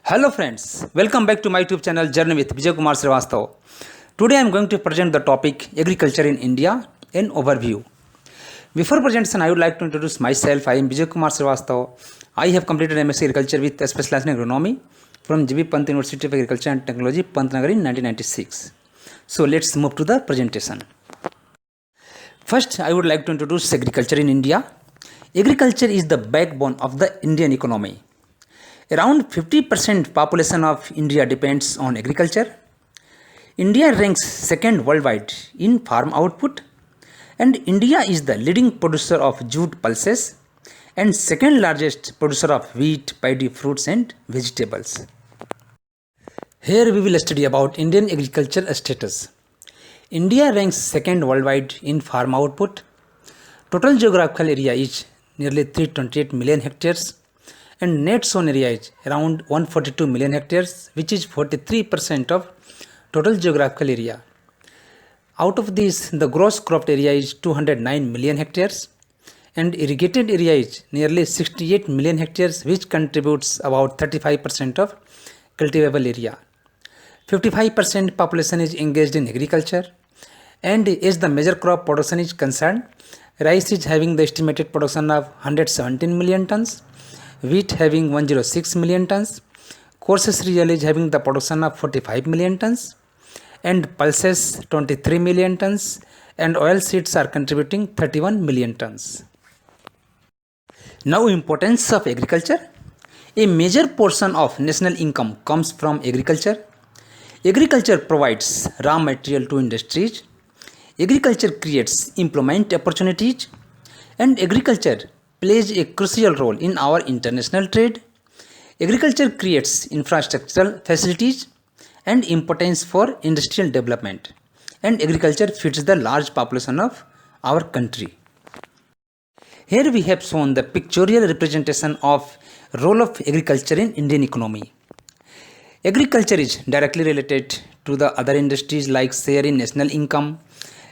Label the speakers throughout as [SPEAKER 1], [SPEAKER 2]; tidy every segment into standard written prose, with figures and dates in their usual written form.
[SPEAKER 1] Hello friends, welcome back to my YouTube channel Journey with Vijay Kumar Srivastav. Today I am going to present the topic Agriculture in India in overview. Before presentation I would like to introduce myself. I am Vijay Kumar Srivastav. I have completed MSc Agriculture with a specialization in agronomy from J.B. Pant University of Agriculture and Technology, Pantnagar in 1996. So let's move to the presentation. First I would like to introduce agriculture in India. Agriculture is the backbone of the Indian economy. Around 50% population of India depends on agriculture. India ranks second worldwide in farm output, and India is the leading producer of jute pulses and second largest producer of wheat, paddy, fruits and vegetables. Here we will study about Indian agriculture status. India ranks second worldwide in farm output. Total geographical area is nearly 328 million hectares and net sown area is around 142 million hectares, which is 43% of total geographical area. Out of this, the gross cropped area is 209 million hectares and irrigated area is nearly 68 million hectares, which contributes about 35% of cultivable area. 55% population is engaged in agriculture, and as the major crop production is concerned, rice is having the estimated production of 117 million tons, wheat having 106 million tons, coarse cereal is having the production of 45 million tons, and pulses 23 million tons, and oil seeds are contributing 31 million tons. Now, importance of agriculture. A major portion of national income comes from agriculture. Agriculture provides raw material to industries. Agriculture creates employment opportunities, and agriculture plays a crucial role in our international trade. Agriculture creates infrastructural facilities and importance for industrial development, and agriculture feeds the large population of our country. Here we have shown the pictorial representation of role of agriculture in Indian economy. Agriculture is directly related to the other industries like share in national income,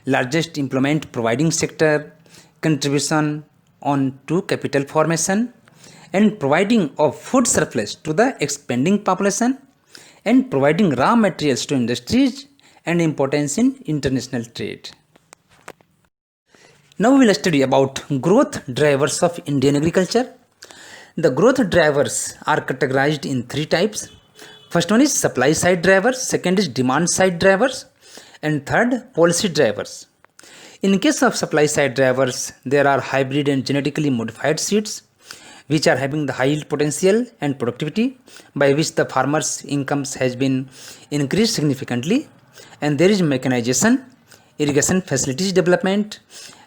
[SPEAKER 1] largest employment providing sector, contribution on to capital formation, and providing of food surplus to the expanding population, and providing raw materials to industries, and importance in international trade. Now we will study about growth drivers of Indian agriculture. The growth drivers are categorized in three types. First one is supply side drivers, second is demand side drivers, and third policy drivers. In case of supply side drivers, there are hybrid and genetically modified seeds which are having the high yield potential and productivity, by which the farmers' incomes has been increased significantly, and there is mechanization, irrigation facilities development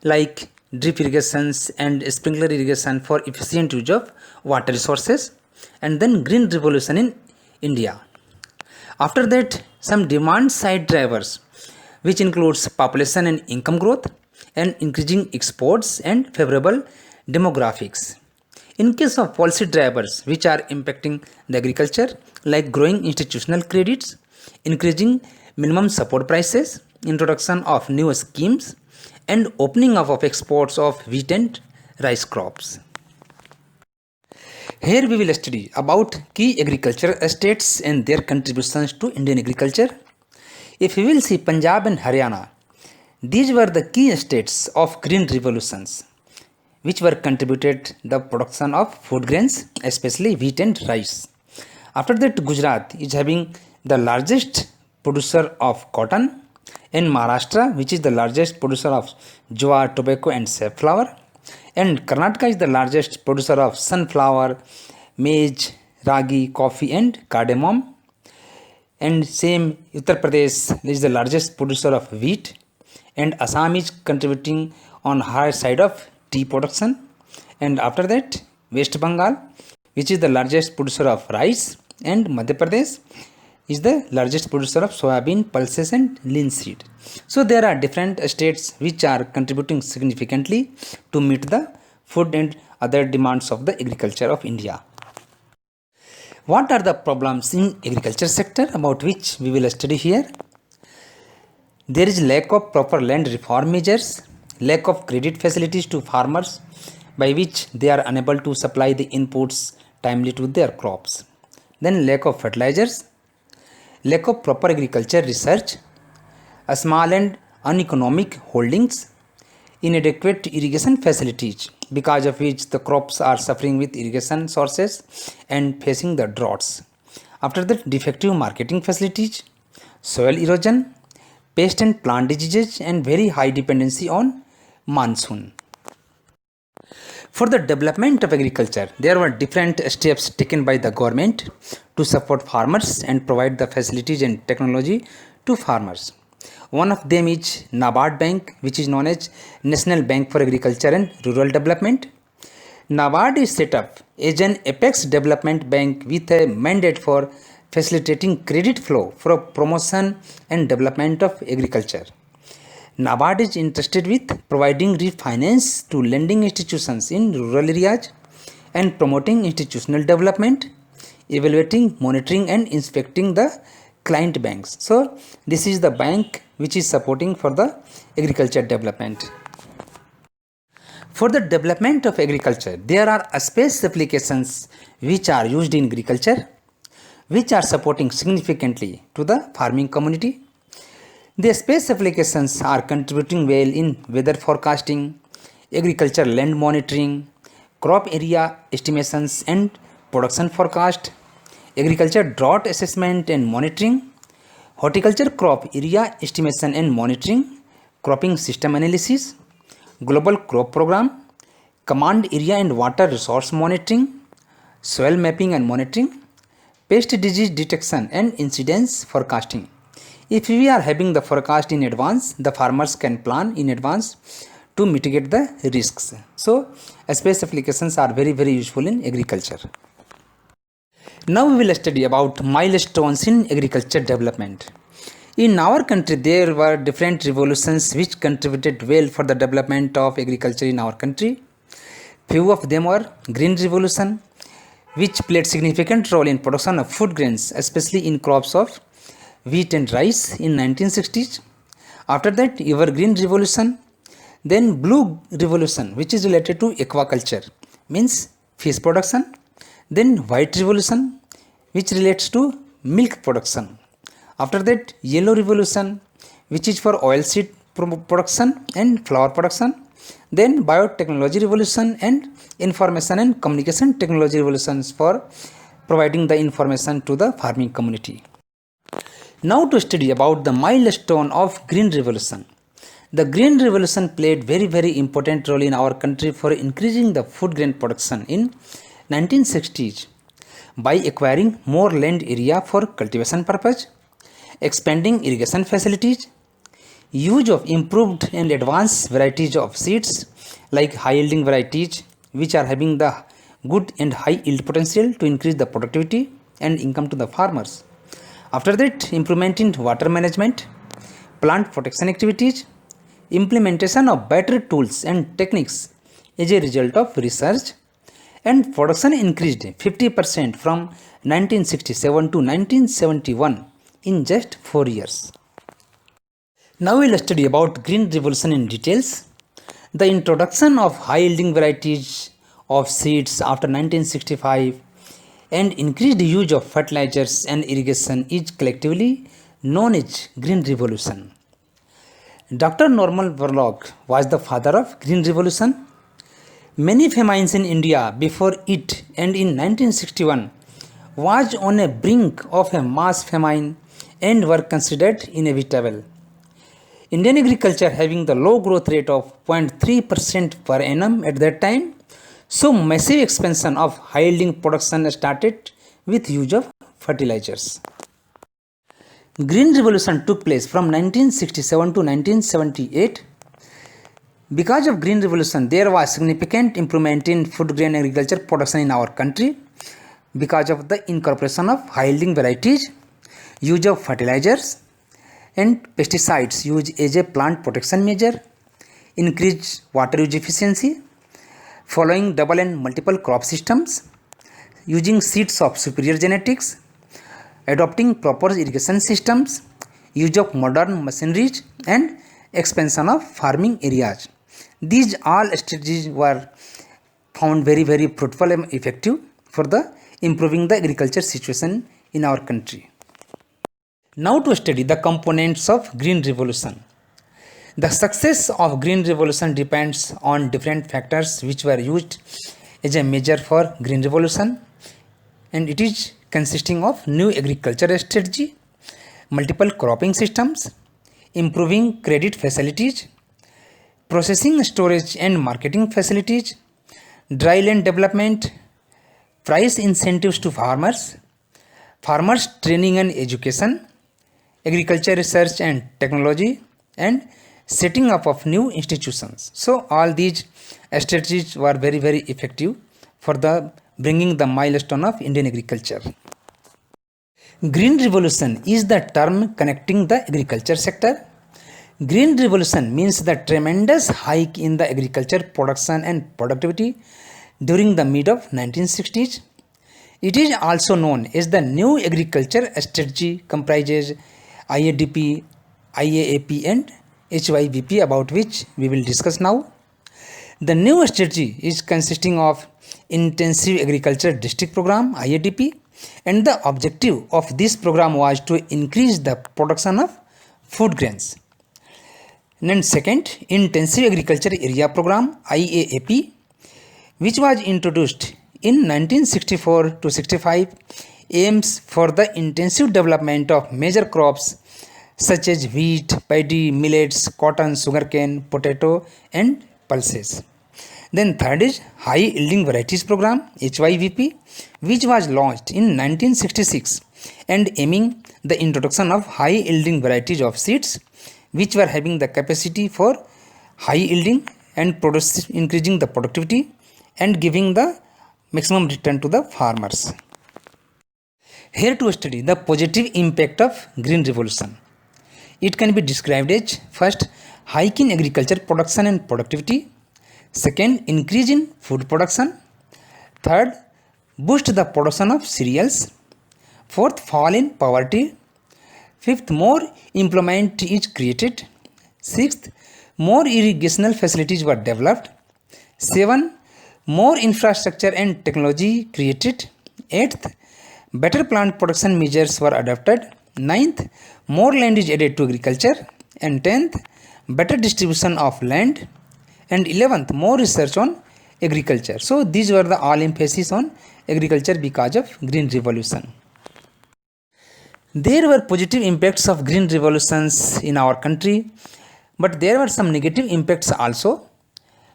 [SPEAKER 1] like drip irrigations and sprinkler irrigation for efficient use of water resources, and then green revolution in India. After that, some demand side drivers which includes population and income growth and increasing exports and favorable demographics. In case of policy drivers which are impacting the agriculture like growing institutional credits, increasing minimum support prices, introduction of new schemes, and opening up of exports of wheat and rice crops. Here we will study about key agriculture states and their contributions to Indian agriculture. If we will see Punjab and Haryana, these were the key states of green revolutions which were contributed the production of food grains, especially wheat and rice. After that, Gujarat is having the largest producer of cotton, and Maharashtra, which is the largest producer of jowar, tobacco and safflower, and Karnataka is the largest producer of sunflower, maize, ragi, coffee and cardamom, and same Uttar Pradesh is the largest producer of wheat, and Assam is contributing on higher side of tea production, and after that West Bengal, which is the largest producer of rice, and Madhya Pradesh is the largest producer of soybean, pulses and linseed. So there are different states which are contributing significantly to meet the food and other demands of the agriculture of India. What are the problems in agriculture sector about which we will study here? There is lack of proper land reform measures, lack of credit facilities to farmers by which they are unable to supply the inputs timely to their crops. then lack of fertilizers, lack of proper agriculture research, a small and uneconomic holdings, inadequate irrigation facilities, because of which the crops are suffering with irrigation sources and facing the droughts. After that, defective marketing facilities, soil erosion, pest and plant diseases, and very high dependency on monsoon. For the development of agriculture, there were different steps taken by the government to support farmers and provide the facilities and technology to farmers. One of them is NABARD Bank, which is known as National Bank for Agriculture and Rural Development. NABARD is set up as an apex development bank with a mandate for facilitating credit flow for promotion and development of agriculture. NABARD is interested with providing refinance to lending institutions in rural areas and promoting institutional development, evaluating, monitoring and inspecting the client banks. So this is the bank which is supporting for the agriculture development. For the development of agriculture, there are space applications which are used in agriculture, which are supporting significantly to the farming community. The space applications are contributing well in weather forecasting, agriculture land monitoring, crop area estimations and production forecast, agriculture drought assessment and monitoring, horticulture crop area estimation and monitoring, cropping system analysis, global crop program, command area and water resource monitoring, soil mapping and monitoring, pest disease detection and incidence forecasting. If we are having the forecast in advance, the farmers can plan in advance to mitigate the risks. So, space applications are very useful in agriculture. Now we will study about milestones in agriculture development. In our country, there were different revolutions which contributed well for the development of agriculture in our country. Few of them were Green Revolution, which played significant role in production of food grains, especially in crops of wheat and rice in 1960s. After that, Evergreen Revolution, then Blue Revolution, which is related to aquaculture, means fish production, then White Revolution, which relates to milk production. After that, Yellow Revolution, which is for oilseed production and flour production, then Biotechnology Revolution and Information and Communication Technology Revolutions for providing the information to the farming community. Now to study about the milestone of Green Revolution. The Green Revolution played very important role in our country for increasing the food grain production in 1960s by acquiring more land area for cultivation purpose, expanding irrigation facilities, use of improved and advanced varieties of seeds like high yielding varieties which are having the good and high yield potential to increase the productivity and income to the farmers. After that, implementing water management, plant protection activities, implementation of better tools and techniques as a result of research, and production increased 50% from 1967 to 1971 in just 4 years. Now we will study about Green Revolution in details. The introduction of high yielding varieties of seeds after 1965 and increased use of fertilizers and irrigation is collectively known as Green Revolution. Dr. Norman Borlaug was the father of Green Revolution. Many famines in India before it and in 1961 was on a brink of a mass famine and were considered inevitable. Indian agriculture having the low growth rate of 0.3% per annum at that time, so massive expansion of high yielding production started with use of fertilizers. Green Revolution took place from 1967 to 1978. Because of Green Revolution, there was significant improvement in food grain agriculture production in our country because of the incorporation of high yielding varieties, use of fertilizers and pesticides used as a plant protection measure, increased water use efficiency, following double and multiple crop systems, using seeds of superior genetics, adopting proper irrigation systems, use of modern machineries and expansion of farming areas. These all strategies were found very fruitful and effective for the improving the agriculture situation in our country. Now to study the components of Green Revolution. The success of Green Revolution depends on different factors which were used as a measure for Green Revolution, and it is consisting of new agriculture strategy, multiple cropping systems, improving credit facilities, processing, storage and marketing facilities, dry land development, price incentives to farmers, farmers training and education, agriculture research and technology, and setting up of new institutions. So all these strategies were very effective for the bringing the milestone of Indian agriculture. Green Revolution is the term connecting the agriculture sector. Green Revolution means the tremendous hike in the agriculture production and productivity during the mid of 1960s. It is also known as the New Agriculture Strategy, comprises IADP, IAAP and HYVP, about which we will discuss now. The new strategy is consisting of Intensive Agriculture District Program, IADP, and the objective of this program was to increase the production of food grains. And then second, Intensive Agriculture Area Program, IAAP, which was introduced in 1964 to 65, aims for the intensive development of major crops such as wheat, paddy, millets, cotton, sugarcane, potato and pulses. Then third is High Yielding Varieties Program, HYVP, which was launched in 1966 and aiming the introduction of high yielding varieties of seeds which were having the capacity for high yielding and increasing the productivity and giving the maximum return to the farmers. Here to study the positive impact of Green Revolution. It can be described as first, hike in agriculture production and productivity. Second, increase in food production. Third, boost the production of cereals. Fourth, fall in poverty. Fifth, more employment is created. Sixth, more irrigational facilities were developed. 7, more infrastructure and technology created. 8th, better plant production measures were adopted. 9th, more land is added to agriculture. And 10th, better distribution of land. And 11th, more research on agriculture. So these were the all emphasis on agriculture because of Green Revolution. There were positive impacts of Green Revolutions in our country, but there were some negative impacts also,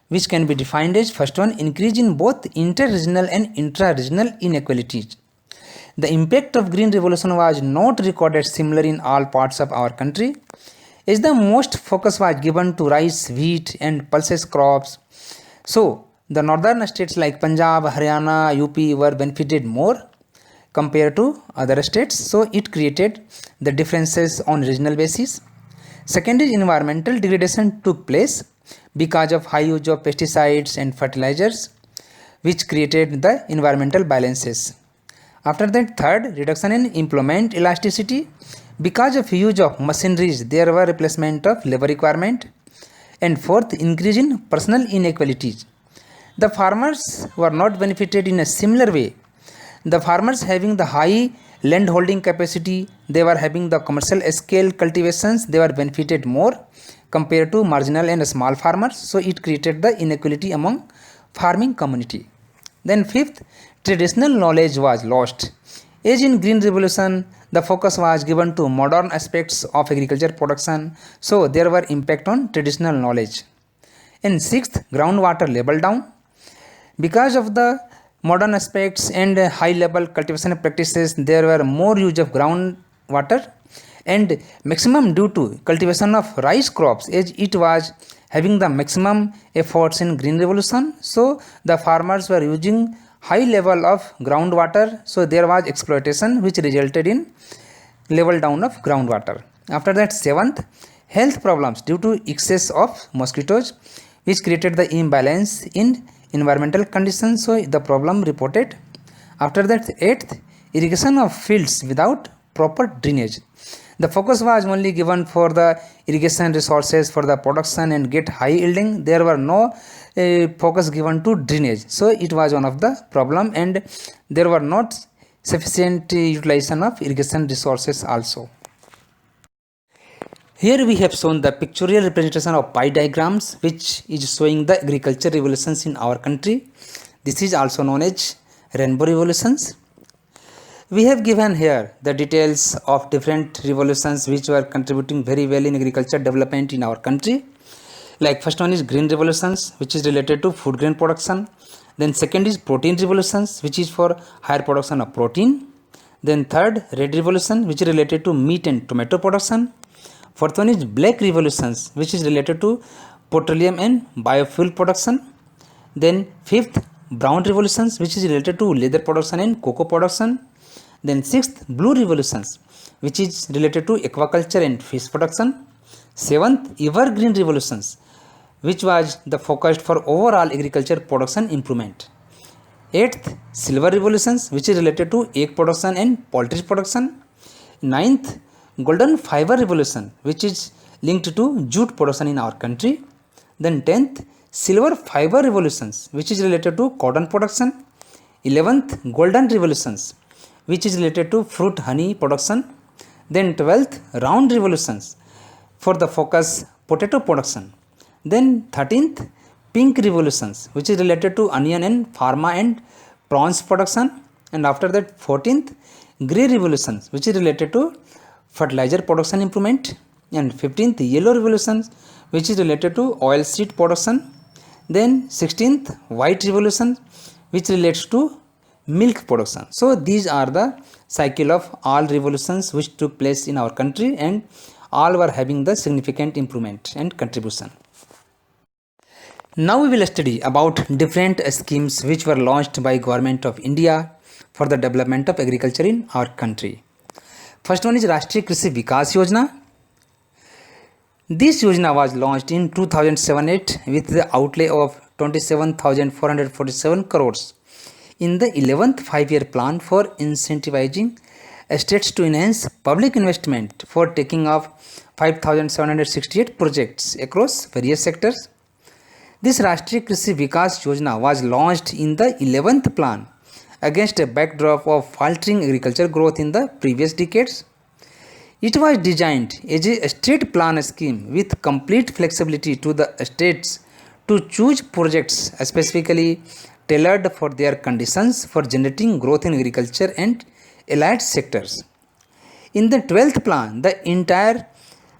[SPEAKER 1] which can be defined as first one, increase in both inter-regional and intra-regional inequalities. The impact of Green Revolution was not recorded similar in all parts of our country, as the most focus was given to rice, wheat and pulses crops. So the northern states like Punjab, Haryana, UP were benefited more compared to other states. So it created the differences on regional basis. Second is environmental degradation took place because of high use of pesticides and fertilizers, which created the environmental balances. After that, third, reduction in employment elasticity. Because of use of machineries, there were replacement of labor requirement. And fourth, increase in personal inequalities. The farmers were not benefited in a similar way. The farmers having the high land holding capacity, they were having the commercial scale cultivations, they were benefited more compared to marginal and small farmers. So it created the inequality among farming community. Then fifth, traditional knowledge was lost. As in Green Revolution, the focus was given to modern aspects of agriculture production, so there were impact on traditional knowledge. And sixth, groundwater level down. Because of the modern aspects and high level cultivation practices, there were more use of groundwater and maximum due to cultivation of rice crops, as it was having the maximum efforts in Green Revolution. So the farmers were using high level of groundwater, so there was exploitation which resulted in level down of groundwater. After that, seventh, health problems due to excess of mosquitoes, which created the imbalance in environmental conditions, so the problem reported. After that, eighth, irrigation of fields without proper drainage. The focus was only given for the irrigation resources for the production and get high yielding. There were no focus given to drainage. So it was one of the problem, and there were not sufficient utilization of irrigation resources also. Here we have shown the pictorial representation of pie diagrams, which is showing the agriculture revolutions in our country. This is also known as rainbow revolutions. We have given here the details of different revolutions which were contributing very well in agriculture development in our country. Like first one is green revolutions, which is related to food grain production. Then second is protein revolutions, which is for higher production of protein. Then third, red revolution, which is related to meat and tomato production. Fourth one is black revolutions, which is related to petroleum and biofuel production. Then fifth, brown revolutions, which is related to leather production and cocoa production. Then sixth, blue revolutions, which is related to aquaculture and fish production. Seventh, evergreen revolutions, which was the focus for overall agriculture production improvement. Eighth, silver revolutions, which is related to egg production and poultry production. Ninth, golden fiber revolution, which is linked to jute production in our country. Then 10th, silver fiber revolutions, which is related to cotton production. 11th, golden revolutions, which is related to fruit honey production. Then 12th, round revolutions for the focus potato production. Then 13th, pink revolutions, which is related to onion and pharma and prawns production. And after that 14th, grey revolutions, which is related to fertilizer production improvement. And 15th, yellow revolutions, which is related to oil seed production. Then 16th, white revolution, which relates to milk production. So these are the cycle of all revolutions which took place in our country, and all were having the significant improvement and contribution. Now we will study about different schemes which were launched by Government of India for the development of agriculture in our country. First one is Rashtriya Krishi Vikas Yojana. This Yojana was launched in 2007-8 with the outlay of 27,447 crores in the 11th 5-year plan for incentivizing states to enhance public investment for taking of 5,768 projects across various sectors. This Rashtriya Krishi Vikas Yojana was launched in the 11th plan against a backdrop of faltering agriculture growth in the previous decades. It was designed as a state plan scheme with complete flexibility to the states to choose projects specifically tailored for their conditions for generating growth in agriculture and allied sectors. In the 12th plan, the entire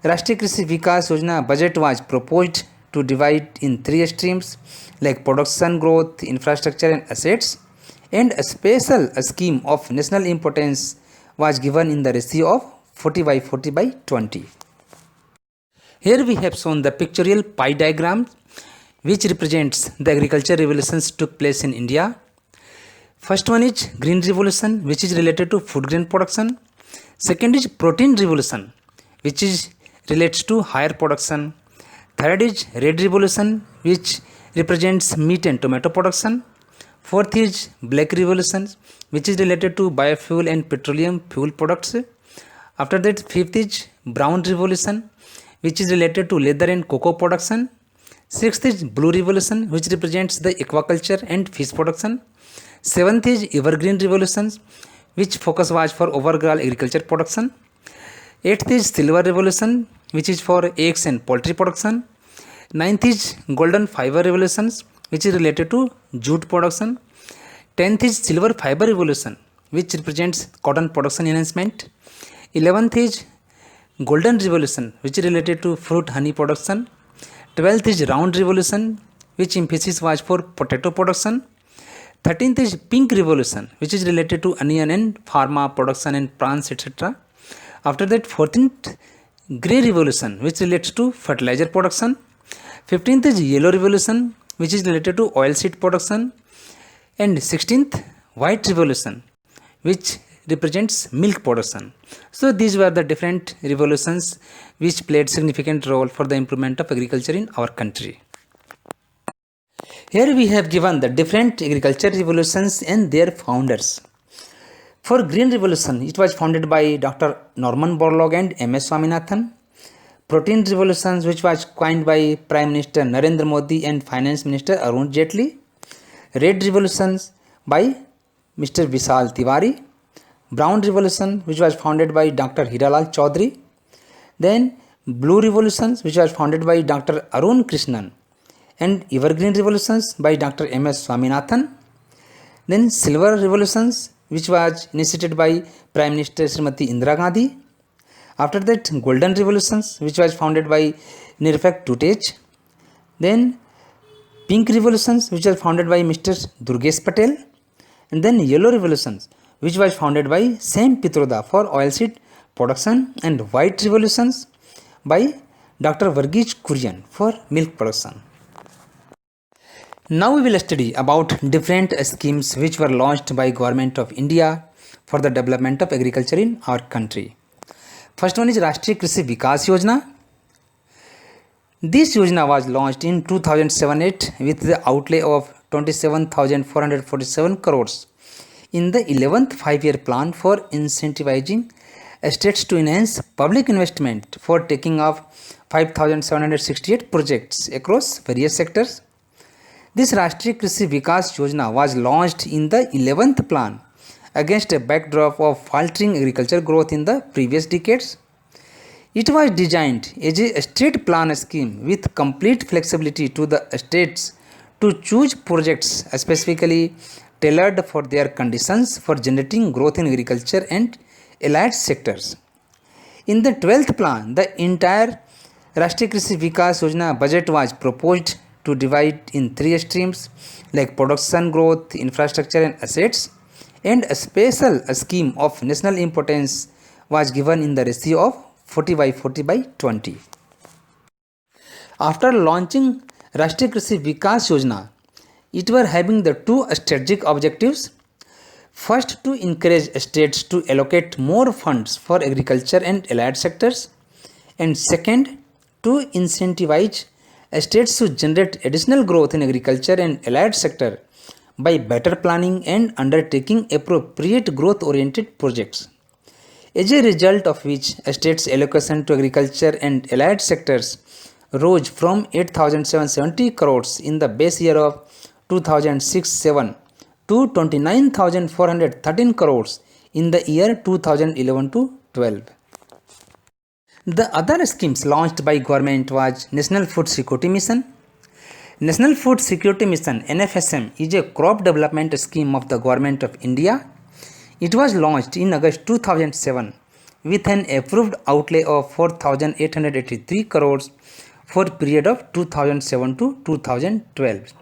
[SPEAKER 1] Rashtriya Krishi Vikas Yojana budget was proposed to divide in 3 streams like production growth, infrastructure and assets, and a special scheme of national importance was given in the ratio of 40/40/20. Here we have shown the pictorial pie diagram which represents the agriculture revolutions took place in India. First one is green revolution, which is related to food grain production. Second is protein revolution, which is relates to higher production. Third is red revolution, which represents meat and tomato production. Fourth is black revolution, which is related to biofuel and petroleum fuel products. After that, fifth is brown revolution, which is related to leather and cocoa production. Sixth is blue revolution, which represents the aquaculture and fish production. Seventh is evergreen revolution, which focus was for overall agriculture production. Eighth is silver revolution, which is for eggs and poultry production. Ninth is golden fiber revolutions, which is related to jute production. 10th is silver fiber revolution, which represents cotton production enhancement. 11th is golden revolution, which is related to fruit honey production. 12th is round revolution, which emphasis was for potato production. 13th is pink revolution, which is related to onion and pharma production and prawns, etc. After that, 14th grey revolution, which relates to fertilizer production. 15th is yellow revolution, which is related to oil seed production. And 16th white revolution, which represents milk production. So these were the different revolutions which played significant role for the improvement of agriculture in our country. Here we have given the different agriculture revolutions and their founders. For Green Revolution, it was founded by Dr. Norman Borlaug and M.S. Swaminathan. Protein Revolutions, which was coined by Prime Minister Narendra Modi and Finance Minister Arun Jaitley. Red Revolutions by Mr. Vishal Tiwari. Brown Revolution, which was founded by Dr. Hiralal Chaudhary. Then Blue Revolutions, which was founded by Dr. Arun Krishnan. And Evergreen Revolutions by Dr. M.S. Swaminathan. Then Silver Revolutions, which was initiated by Prime Minister Srimati Indira Gandhi. After that, Golden Revolutions, which was founded by Nirpak Tutej. Then Pink Revolutions, which was founded by Mr. Durgesh Patel. And then Yellow Revolutions, which was founded by Sam Pitroda for oilseed production. And White Revolutions by Dr. Varghese Kurian for milk production. Now we will study about different schemes which were launched by Government of India for the development of agriculture in our country. First one is Rashtriya Krishi Vikas Yojana. This Yojana was launched in 2007-8 with the outlay of 27,447 crores in the 11th 5-year plan for incentivizing states to enhance public investment for taking of 5,768 projects across various sectors. This Rashtriya Krishi Vikas Yojana was launched in the 11th plan against a backdrop of faltering agriculture growth in the previous decades. It was designed as a state plan scheme with complete flexibility to the states to choose projects specifically tailored for their conditions for generating growth in agriculture and allied sectors. In the 12th plan, the entire Rashtriya Krishi Vikas Yojana budget was proposed to divide in 3 streams like production growth, infrastructure and assets, and a special scheme of national importance was given in the ratio of 40/40/20. After launching Rashtriya Krishi Vikas Yojana, it were having the 2 strategic objectives. First, to encourage states to allocate more funds for agriculture and allied sectors, and second, to incentivize states to generate additional growth in agriculture and allied sector by better planning and undertaking appropriate growth-oriented projects. As a result of which, states' allocation to agriculture and allied sectors rose from 8,770 crores in the base year of 2006-07 to 29,413 crores in the year 2011-12. The other schemes launched by government was National Food Security Mission. National Food Security Mission (NFSM) is a crop development scheme of the Government of India. It was launched in August 2007 with an approved outlay of 4,883 crores for period of 2007 to 2012.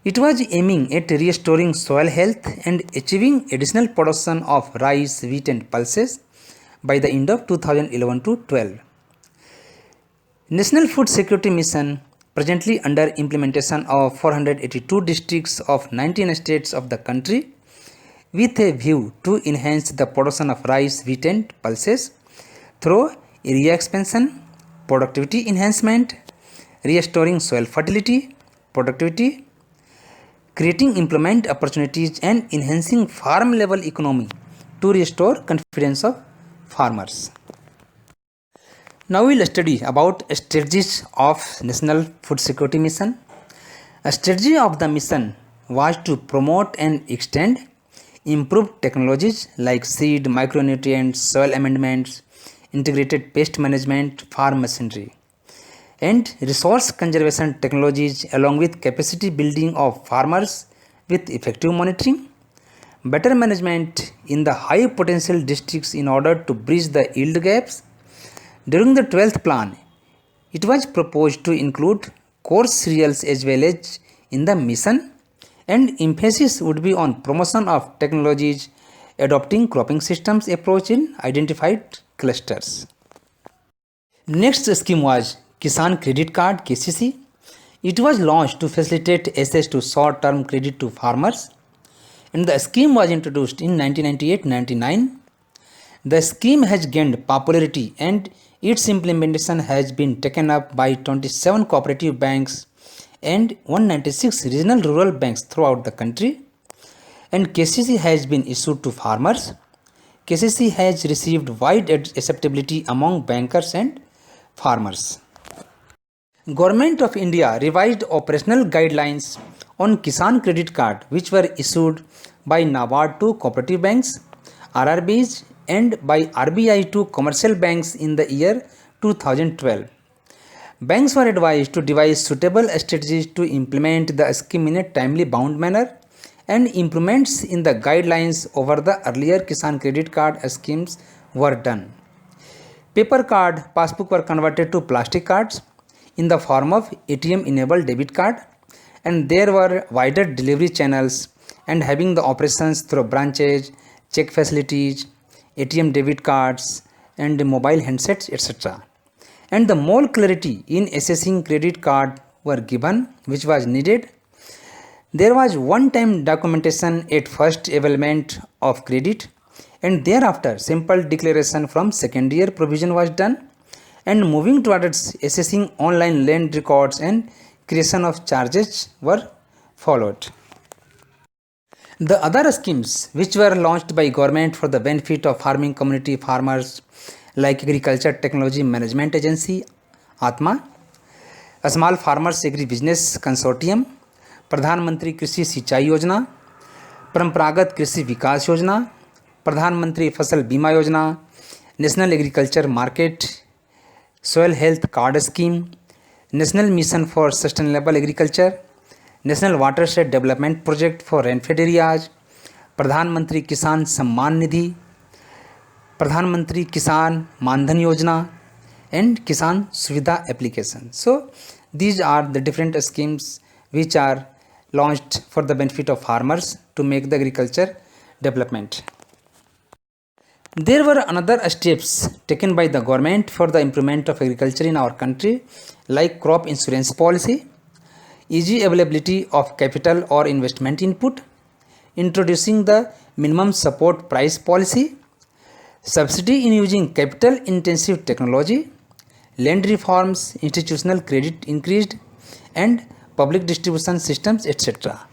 [SPEAKER 1] It was aiming at restoring soil health and achieving additional production of rice, wheat and pulses by the end of 2011-12. National Food Security Mission presently under implementation of 482 districts of 19 states of the country with a view to enhance the production of rice, wheat and pulses through area expansion, productivity enhancement, restoring soil fertility, productivity, creating employment opportunities and enhancing farm level economy to restore confidence of farmers. Now we will study about strategies of National Food Security Mission. A strategy of the mission was to promote and extend improved technologies like seed, micronutrients, soil amendments, integrated pest management, farm machinery, and resource conservation technologies along with capacity building of farmers with effective monitoring, better management in the high potential districts in order to bridge the yield gaps. During the 12th plan, it was proposed to include coarse cereals as well as in the mission, and emphasis would be on promotion of technologies adopting cropping systems approach in identified clusters. Next scheme was Kisan Credit Card (KCC). It was launched to facilitate access to short-term credit to farmers, and the scheme was introduced in 1998-99. The scheme has gained popularity and its implementation has been taken up by 27 cooperative banks and 196 regional rural banks throughout the country. and KCC has been issued to farmers. KCC has received wide acceptability among bankers and farmers. Government of India revised operational guidelines on Kisan Credit Card which were issued by NABARD to cooperative banks, RRBs and by RBI to commercial banks in the year 2012. Banks were advised to devise suitable strategies to implement the scheme in a timely bound manner, and improvements in the guidelines over the earlier Kisan Credit Card schemes were done. Paper card passbook were converted to plastic cards in the form of ATM enabled debit card, and there were wider delivery channels and having the operations through branches, check facilities, ATM debit cards and mobile handsets, etc. And the more clarity in assessing credit card were given which was needed. There was one-time documentation at first availment of credit, and thereafter simple declaration from second year provision was done, and moving towards assessing online land records and creation of charges were followed. The other schemes which were launched by government for the benefit of farming community farmers like Agriculture Technology Management Agency ATMA, a Small Farmers Agri Business Consortium, प्रधानमंत्री कृषि सिंचाई योजना, परंपरागत कृषि विकास योजना, प्रधानमंत्री फसल बीमा योजना, national agriculture market, soil health card scheme, national mission for sustainable agriculture, national watershed development project for rainfed areas, प्रधानमंत्री किसान सम्मान निधि, प्रधानमंत्री किसान मानधन योजना and Kisan Suvidha application. So these are the different schemes which are launched for the benefit of farmers to make the agriculture development. There were another steps taken by the government for the improvement of agriculture in our country like crop insurance policy, easy availability of capital or investment input, introducing the minimum support price policy, subsidy in using capital intensive technology, land reforms, institutional credit increased and public distribution systems, etc.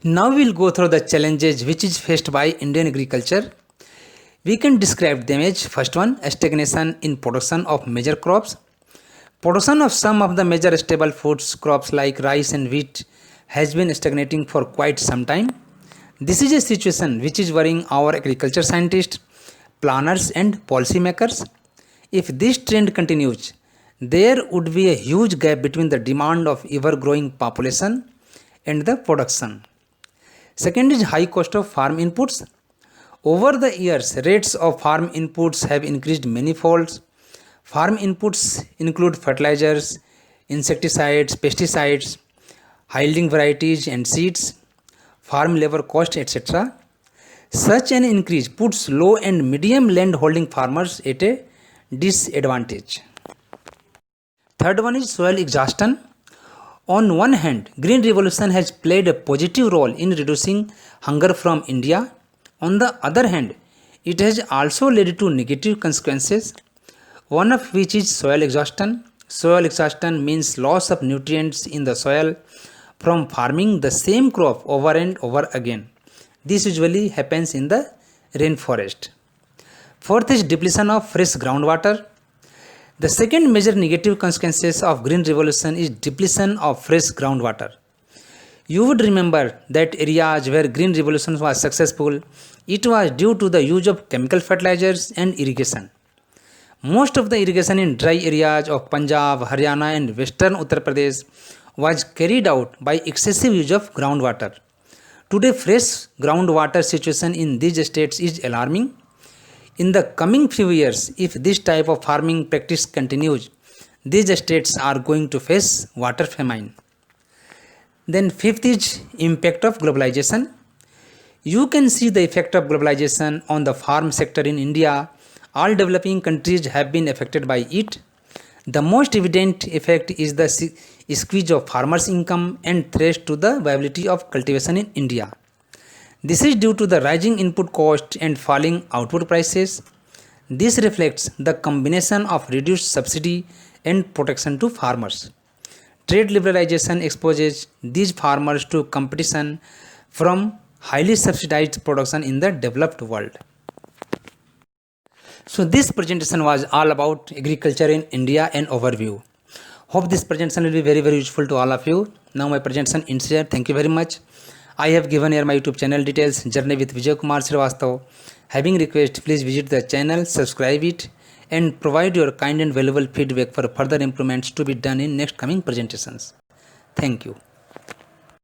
[SPEAKER 1] Now we will go through the challenges which is faced by Indian agriculture. We can describe them as first one, stagnation in production of major crops. Production of some of the major staple foods crops like rice and wheat has been stagnating for quite some time. This is a situation which is worrying our agriculture scientists, planners and policymakers. If this trend continues, there would be a huge gap between the demand of ever-growing population and the production. Second is high cost of farm inputs. Over the years, rates of farm inputs have increased manifold. Farm inputs include fertilizers, insecticides, pesticides, yielding varieties and seeds, farm labor cost, etc. Such an increase puts low and medium land holding farmers at a disadvantage. Third one is soil exhaustion. On one hand, Green Revolution has played a positive role in reducing hunger from India. On the other hand, it has also led to negative consequences, one of which is soil exhaustion. Soil exhaustion means loss of nutrients in the soil from farming the same crop over and over again. This usually happens in the rainforest. Fourth is depletion of fresh groundwater. The second major negative consequences of Green Revolution is depletion of fresh groundwater. You would remember that areas where Green Revolution was successful, it was due to the use of chemical fertilizers and irrigation. Most of the irrigation in dry areas of Punjab, Haryana and western Uttar Pradesh was carried out by excessive use of groundwater. Today, fresh groundwater situation in these states is alarming. In the coming few years, if this type of farming practice continues, these states are going to face water famine. Then fifth is impact of globalization. You can see the effect of globalization on the farm sector in India. All developing countries have been affected by it. The most evident effect is the squeeze of farmers' income and threat to the viability of cultivation in India. This is due to the rising input cost and falling output prices. This reflects the combination of reduced subsidy and protection to farmers. Trade liberalization exposes these farmers to competition from highly subsidized production in the developed world. So this presentation was all about agriculture in India and overview. Hope this presentation will be very useful to all of you. Now my presentation ends here. Thank you very much. I have given here my YouTube channel details, Journey with Vijay Kumar Srivastav. Having request, please visit the channel, subscribe it, and provide your kind and valuable feedback for further improvements to be done in next coming presentations. Thank you.